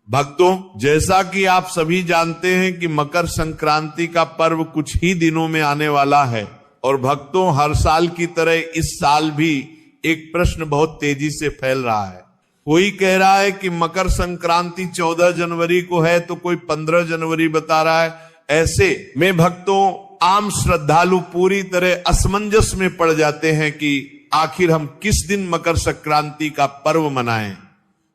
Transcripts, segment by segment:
भक्तों, जैसा कि आप सभी जानते हैं कि मकर संक्रांति का पर्व कुछ ही दिनों में आने वाला है और भक्तों, हर साल की तरह इस साल भी एक प्रश्न बहुत तेजी से फैल रहा है। कोई कह रहा है कि मकर संक्रांति 14 जनवरी को है तो कोई 15 जनवरी बता रहा है। ऐसे में भक्तों, आम श्रद्धालु पूरी तरह असमंजस में पड़ जाते हैं कि आखिर हम किस दिन मकर संक्रांति का पर्व मनाएं,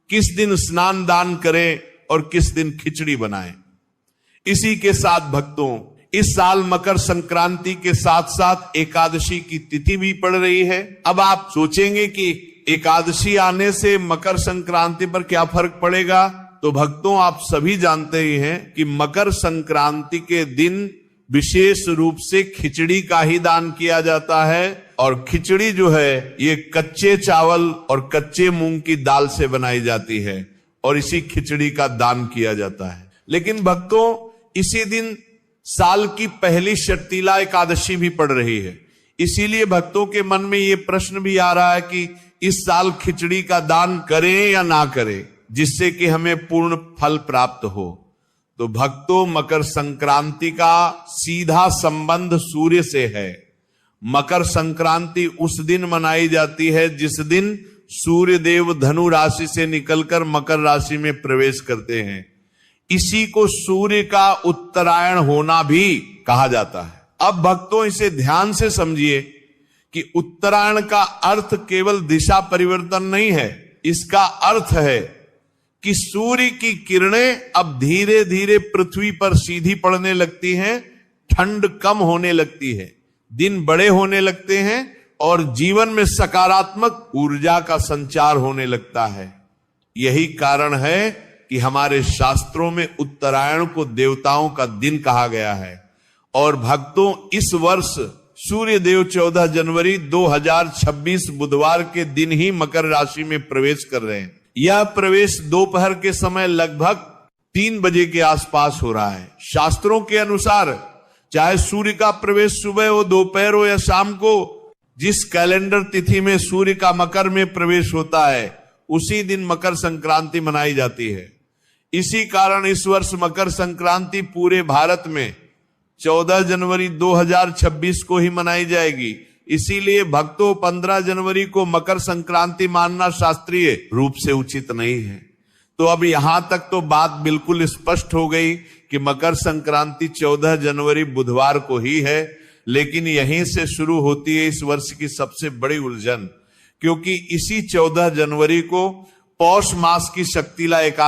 किस दिन स्नान दान करें और किस दिन खिचड़ी बनाएं। इसी के साथ भक्तों, इस साल मकर संक्रांति के साथ साथ एकादशी की तिथि भी पड़ रही है। अब आप सोचेंगे कि एकादशी आने से मकर संक्रांति पर क्या फर्क पड़ेगा, तो भक्तों, आप सभी जानते ही हैं कि मकर संक्रांति के दिन विशेष रूप से खिचड़ी का ही दान किया जाता है और खिचड़ी जो है ये कच्चे चावल और कच्चे मूंग की दाल से बनाई जाती है और इसी खिचड़ी का दान किया जाता है। लेकिन भक्तों, इसी दिन साल की पहली शर्तीला एकादशी भी पड़ रही है। इसीलिए भक्तों के मन में ये प्रश्न भी आ रहा है कि इस साल खिचड़ी का दान करें या ना करें, जिससे कि हमें पूर्ण फल प्राप्त हो। तो भक्तों, मकर संक्रांति का सीधा संबंध सूर्य से है। मकर संक्रांति उस दिन मनाई जाती है जिस दिन सूर्य देव धनु राशि से निकलकर मकर राशि में प्रवेश करते हैं। इसी को सूर्य का उत्तरायण होना भी कहा जाता है। अब भक्तों, इसे ध्यान से समझिए कि उत्तरायण का अर्थ केवल दिशा परिवर्तन नहीं है। इसका अर्थ है कि सूर्य की किरणें अब धीरे धीरे पृथ्वी पर सीधी पड़ने लगती हैं, ठंड कम होने लगती है, दिन बड़े होने लगते हैं और जीवन में सकारात्मक ऊर्जा का संचार होने लगता है। यही कारण है कि हमारे शास्त्रों में उत्तरायण को देवताओं का दिन कहा गया है। और भक्तों, इस वर्ष सूर्य देव 14 जनवरी 2026 बुधवार के दिन ही मकर राशि में प्रवेश कर रहे हैं। यह प्रवेश दोपहर के समय लगभग 3 बजे के आसपास हो रहा है। शास्त्रों के अनुसार चाहे सूर्य का प्रवेश सुबह हो, दोपहर हो या शाम को, जिस कैलेंडर तिथि में सूर्य का मकर में प्रवेश होता है उसी दिन मकर संक्रांति मनाई जाती है। इसी कारण इस वर्ष मकर संक्रांति पूरे भारत में 14 जनवरी 2026 को ही मनाई जाएगी। इसीलिए भक्तों, 15 जनवरी को मकर संक्रांति मानना शास्त्रीय रूप से उचित नहीं है। तो अब यहां तक तो बात बिल्कुल स्पष्ट हो गई कि मकर संक्रांति 14 जनवरी बुधवार को ही है। लेकिन यहीं से शुरू होती है इस वर्ष की सबसे बड़ी उलझन, क्योंकि इसी 14 जनवरी को पौष मास की शक्तिला एकादशी